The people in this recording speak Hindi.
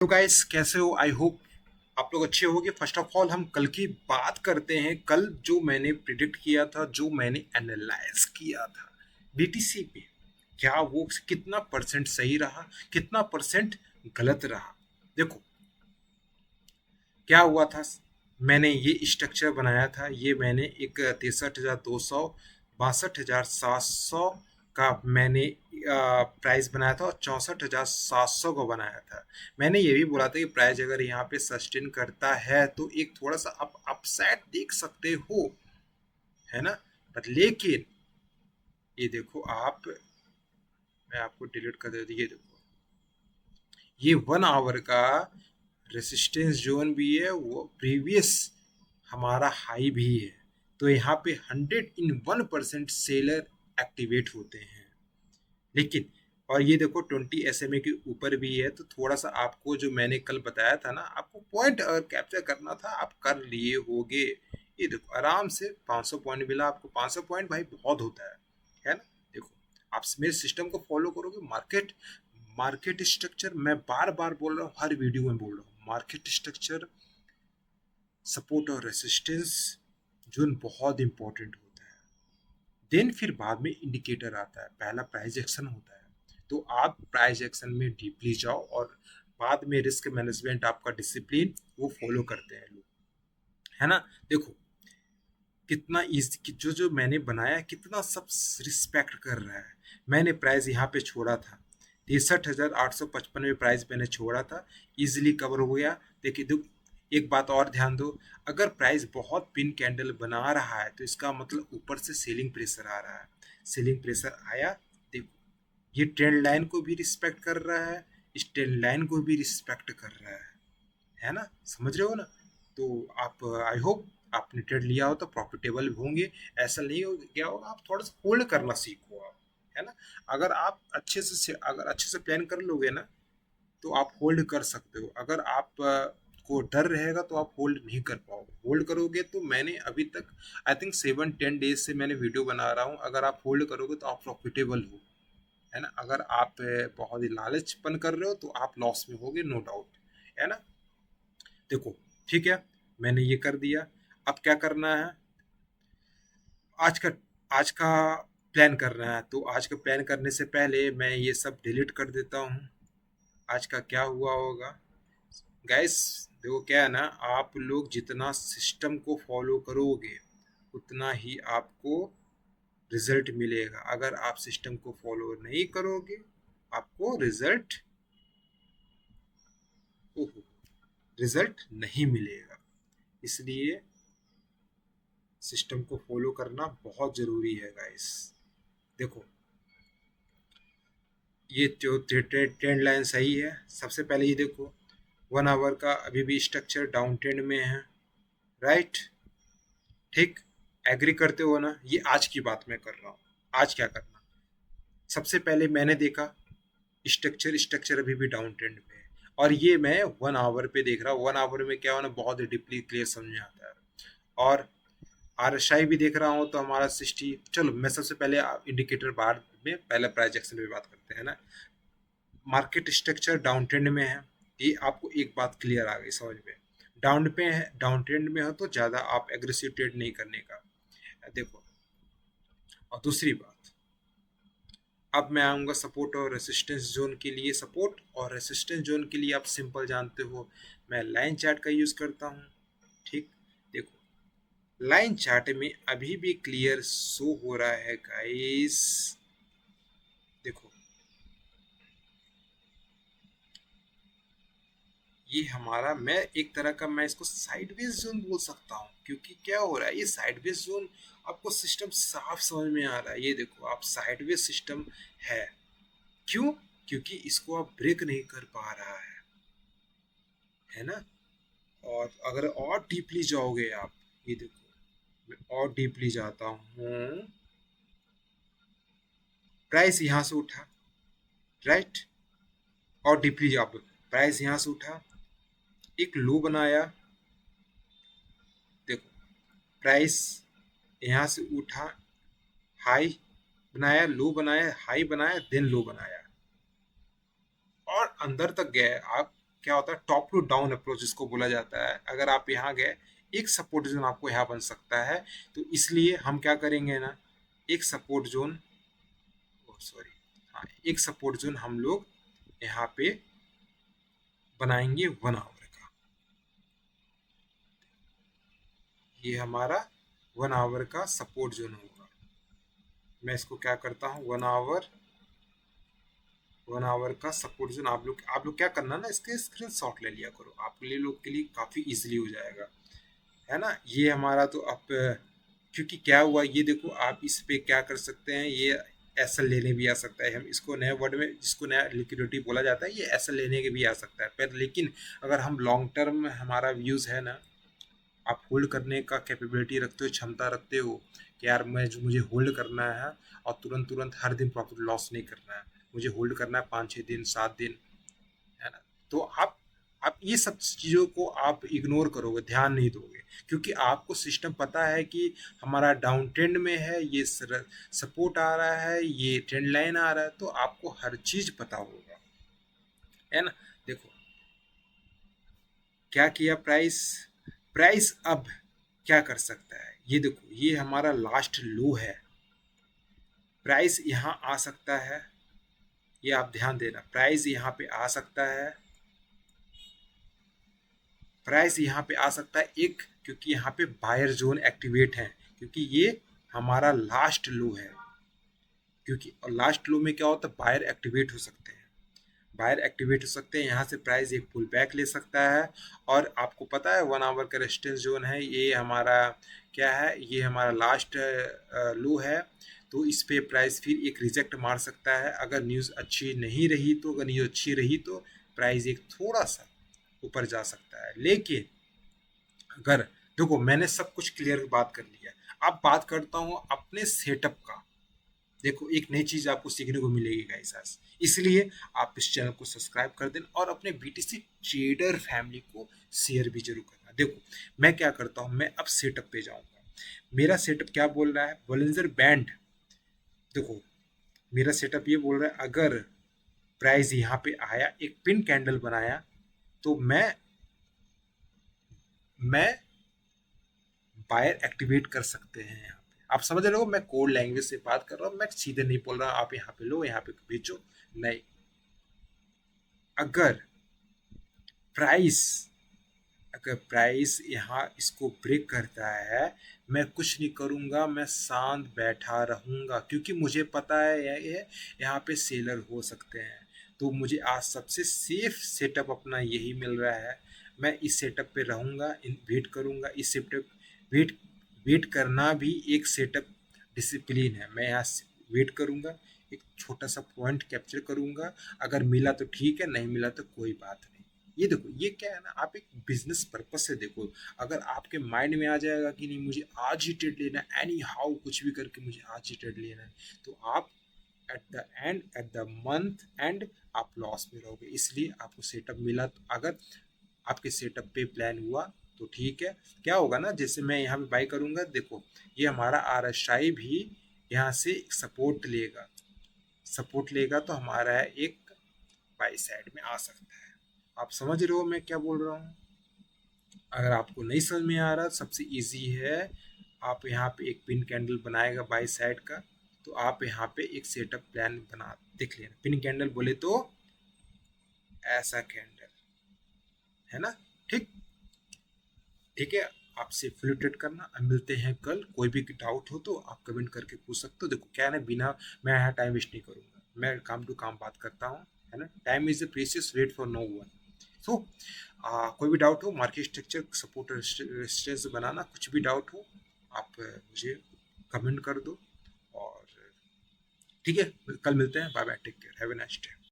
तो गाइस कैसे हो? आई होप आप लोग अच्छे होगे। फर्स्ट ऑफ ऑल हम कल की बात करते हैं। कल जो मैंने प्रिडिक्ट किया था, जो मैंने एनालाइज किया था बीटीसी पे, क्या वो कितना परसेंट सही रहा, कितना परसेंट गलत रहा। देखो क्या हुआ था। मैंने ये स्ट्रक्चर बनाया था, ये मैंने एक 63,200, 62,700 का मैंने प्राइस बनाया था और 64,700 को बनाया था। मैंने ये भी बोला था कि प्राइस अगर यहाँ पे सस्टेन करता है तो एक थोड़ा सा अपसाइड देख सकते हो, है ना। पर लेकिन ये देखो आप, मैं आपको डिलीट कर देता हूँ। ये देखो, ये 1 आवर का रेसिस्टेंस जोन भी है, वो प्रीवियस हमारा हाई भी है। तो यहाँ पे 101% सेलर एक्टिवेट होते हैं। लेकिन और ये देखो 20 SMA के ऊपर भी है, तो थोड़ा सा आपको जो मैंने कल बताया था ना, आपको पॉइंट अगर कैप्चर करना था आप कर लिए होगे। ये देखो आराम से 500 पॉइंट मिला आपको। 500 पॉइंट भाई बहुत होता है ना। देखो आप मेरे सिस्टम को फॉलो करोगे, मार्केट मार्केट स्ट्रक्चर मैं बार बार बोल रहा हूँ, हर वीडियो में बोल रहा हूँ, मार्केट स्ट्रक्चर, सपोर्ट और रेसिस्टेंस जोन बहुत इंपॉर्टेंट होता है। देन फिर बाद में इंडिकेटर आता है, पहला प्राइस एक्शन होता है। तो आप प्राइस एक्शन में डीपली जाओ और बाद में रिस्क मैनेजमेंट, आपका डिसिप्लिन वो फॉलो करते हैं लोग, है ना। देखो कितना इजी, जो जो मैंने बनाया कितना सब रिस्पेक्ट कर रहा है। मैंने प्राइस यहाँ पे छोड़ा था 63,855 में, प्राइस मैंने छोड़ा था, इजिली कवर हो गया। देखिए एक बात और ध्यान दो, अगर प्राइस बहुत पिन कैंडल बना रहा है तो इसका मतलब ऊपर से सेलिंग प्रेशर आ रहा है। सेलिंग प्रेशर आया, देखो ये ट्रेंड लाइन को भी रिस्पेक्ट कर रहा है, इस ट्रेंड लाइन को भी रिस्पेक्ट कर रहा है ना। समझ रहे हो ना। तो आप, आई होप आपने ट्रेड लिया हो तो प्रॉफिटेबल होंगे। ऐसा नहीं हो गया होगा, आप थोड़ा सा होल्ड करना सीखो आप, है ना। अगर आप अगर अच्छे से प्लान कर लोगे ना तो आप होल्ड कर सकते हो। अगर आप को डर रहेगा तो आप होल्ड नहीं कर पाओगे। होल्ड करोगे तो मैंने अभी तक आई थिंक 7-10 डेज से मैंने वीडियो बना रहा हूँ, अगर आप होल्ड करोगे तो आप प्रॉफिटेबल हो, है ना। अगर आप बहुत ही लालचपन कर रहे हो तो आप लॉस में होगे, नो डाउट, है ना। देखो ठीक है, मैंने ये कर दिया। अब क्या करना है, आज का आज का प्लान करना है। तो आज का प्लान करने से पहले मैं ये सब डिलीट कर देता हूँ। आज का क्या हुआ होगा गाइस, देखो क्या है ना, आप लोग जितना सिस्टम को फॉलो करोगे उतना ही आपको रिजल्ट मिलेगा। अगर आप सिस्टम को फॉलो नहीं करोगे आपको ओहो रिजल्ट नहीं मिलेगा। इसलिए सिस्टम को फॉलो करना बहुत ज़रूरी है गाइस। देखो ये जो ट्रेंड लाइन सही है, सबसे पहले ये देखो 1 आवर का अभी भी स्ट्रक्चर डाउन ट्रेंड में है, राइट। ठीक, एग्री करते हो ना। ये आज की बात मैं कर रहा हूँ। आज क्या करना, सबसे पहले मैंने देखा स्ट्रक्चर अभी भी डाउन ट्रेंड पे है, और ये मैं 1 आवर पे देख रहा हूँ। 1 आवर में क्या होना बहुत ही डीपली क्लियर समझ में आता है। और आरएसआई भी देख रहा हूँ तो हमारा 60, चलो मैं सबसे पहले इंडिकेटर बार में पहले प्राइस एक्शन पे बात करते हैं ना। मार्केट स्ट्रक्चर डाउन ट्रेंड में है, ये आपको एक बात क्लियर आ गई समझ में। डाउन पे है, डाउन ट्रेंड में हो तो ज़्यादा आप एग्रेसिव ट्रेड नहीं करने का। देखो और दूसरी बात, अब मैं आऊँगा सपोर्ट और रेसिस्टेंस जोन के लिए। सपोर्ट और रेसिस्टेंस जोन के लिए आप सिंपल जानते हो, मैं लाइन चार्ट का यूज़ करता हूँ। ठीक, देखो लाइन चार्ट में अभी भी क्लियर शो हो रहा है गाइस। देखो ये हमारा, मैं एक तरह का मैं इसको साइडवेज जोन बोल सकता हूँ, क्योंकि क्या हो रहा है ये साइडवेज जोन, आपको सिस्टम साफ समझ में आ रहा है। ये देखो आप साइडवेज सिस्टम है, क्यों? क्योंकि इसको आप ब्रेक नहीं कर पा रहा है ना। और अगर और डीपली जाओगे आप, ये देखो मैं और डीपली जाता हूँ, प्राइस यहाँ से उठा, राइट। और डीपली आप, प्राइस यहाँ से उठा, एक लो बनाया, देखो प्राइस यहाँ से उठा, हाई बनाया, लो बनाया, हाई बनाया, देन लो बनाया और अंदर तक गए आप। क्या होता है, टॉप टू डाउन अप्रोच जिसको बोला जाता है। अगर आप यहाँ गए, एक सपोर्ट जोन आपको यहाँ बन सकता है, तो इसलिए हम क्या करेंगे ना, एक सपोर्ट जोन, सॉरी, हाँ, एक सपोर्ट जोन हम लोग यहाँ पे बनाएंगे 1 आवर का। ये हमारा 1 आवर का सपोर्ट जोन होगा। मैं इसको क्या करता हूँ, 1 आवर का सपोर्ट जोन। आप लोग क्या करना ना, इसके स्क्रीनशॉट ले लिया करो, आप लोग के लिए काफ़ी इजीली हो जाएगा, है ना। ये हमारा तो अब, क्योंकि क्या हुआ ये देखो, आप इस पे क्या कर सकते हैं, ये एसएल लेने भी आ सकता है। हम इसको नए वर्ड में, जिसको नया लिक्विडिटी बोला जाता है, ये एसएल लेने के भी आ सकता है। पर लेकिन अगर हम लॉन्ग टर्म में हमारा व्यूज़ है ना, आप होल्ड करने का कैपेबिलिटी रखते हो, क्षमता रखते हो कि यार मुझे होल्ड करना है और तुरंत तुरंत हर दिन प्रॉफिट लॉस नहीं करना है, मुझे होल्ड करना है 5-6 दिन 7 दिन, है ना। तो आप ये सब चीज़ों को आप इग्नोर करोगे, ध्यान नहीं दोगे, क्योंकि आपको सिस्टम पता है कि हमारा डाउन ट्रेंड में है, ये सपोर्ट आ रहा है, ये ट्रेंड लाइन आ रहा है, तो आपको हर चीज़ पता होगा, है ना। देखो क्या किया प्राइस, प्राइस अब क्या कर सकता है, ये देखो ये हमारा लास्ट लो है, प्राइस यहाँ आ सकता है, ये आप ध्यान देना, प्राइस यहाँ पे आ सकता है, प्राइस यहाँ पे आ सकता है एक, क्योंकि यहाँ पे बायर जोन एक्टिवेट है, क्योंकि ये हमारा लास्ट लो है, क्योंकि लास्ट लो में क्या होता है, बायर एक्टिवेट हो सकते हैं, बायर एक्टिवेट हो सकते हैं, यहाँ से प्राइस एक पुल बैक ले सकता है। और आपको पता है 1 आवर का रेजिस्टेंस जोन है, ये हमारा क्या है, ये हमारा लास्ट लो है, तो इस पे प्राइस फिर एक रिजेक्ट मार सकता है। अगर न्यूज़ अच्छी नहीं रही तो, अगर न्यूज़ अच्छी रही तो प्राइस एक थोड़ा सा ऊपर जा सकता है। लेकिन अगर देखो, मैंने सब कुछ क्लियर बात कर लिया, अब बात करता हूँ अपने सेटअप का। देखो एक नई चीज आपको सीखने को मिलेगी गाइस आज, इसलिए आप इस चैनल को सब्सक्राइब कर देना और अपने बीटीसी ट्रेडर फैमिली को शेयर भी जरूर करना। देखो मैं क्या करता हूँ, मैं अब सेटअप पे जाऊंगा, मेरा सेटअप क्या बोल रहा है, बॉलिंजर बैंड। देखो मेरा सेटअप ये बोल रहा है, अगर प्राइस यहाँ पे आया, एक पिन कैंडल बनाया, तो मैं बायर एक्टिवेट कर सकते हैं यहाँ पे। आप समझ रहे हो, मैं कोड लैंग्वेज से बात कर रहा हूँ, मैं सीधे नहीं बोल रहा आप यहाँ पे लो यहाँ पे बेचो, नहीं। अगर प्राइस अगर प्राइस यहाँ इसको ब्रेक करता है, मैं कुछ नहीं करूँगा, मैं शांत बैठा रहूँगा, क्योंकि मुझे पता है ये यहाँ पे सेलर हो सकते हैं। तो मुझे आज सबसे सेफ सेटअप अपना यही मिल रहा है, मैं इस सेटअप पे रहूँगा, वेट करूँगा। इस सेटअप वेट वेट करना भी एक सेटअप डिसिप्लिन है। मैं यहाँ वेट करूँगा, एक छोटा सा पॉइंट कैप्चर करूँगा, अगर मिला तो ठीक है, नहीं मिला तो कोई बात नहीं। ये देखो ये क्या है ना, आप एक बिजनेस पर्पस से देखो, अगर आपके माइंड में आ जाएगा कि नहीं मुझे आज ही ट्रेड लेना है, एनी हाउ कुछ भी करके मुझे आज ही ट्रेड लेना है, तो आप एट द मंथ एंड आप लॉस में रहोगे। इसलिए आपको सेटअप मिला, तो अगर आपके सेटअप पे प्लान हुआ तो ठीक है। क्या होगा ना, जैसे मैं यहाँ पे बाई करूँगा, देखो ये हमारा आरएसआई भी यहाँ से सपोर्ट लेगा, सपोर्ट लेगा तो हमारा एक बाई साइड में आ सकता है। आप समझ रहे हो मैं क्या बोल रहा हूँ। अगर आपको नहीं समझ में आ रहा, सबसे इजी है, आप यहाँ पे एक पिन कैंडल बनाएगा बाई साइड का, तो आप यहाँ पे एक सेटअप प्लान बना देख लेना। पिन कैंडल बोले तो ऐसा कैंडल, है ना। ठीक, ठीक है। आपसे फुल ट्रेड करना, अब मिलते हैं कल। कोई भी डाउट हो तो आप कमेंट करके पूछ सकते हो। देखो क्या है ना, बिना मैं यहाँ टाइम वेस्ट नहीं करूँगा, मैं काम टू काम बात करता हूँ, है ना। Time is a precious, wait for no one. So कोई भी डाउट हो, मार्केट स्ट्रक्चर, सपोर्ट रेजिस्टेंस बनाना, कुछ भी डाउट हो, आप मुझे कमेंट कर दो। और ठीक है, कल मिलते हैं, bye bye, take care, have a nice day.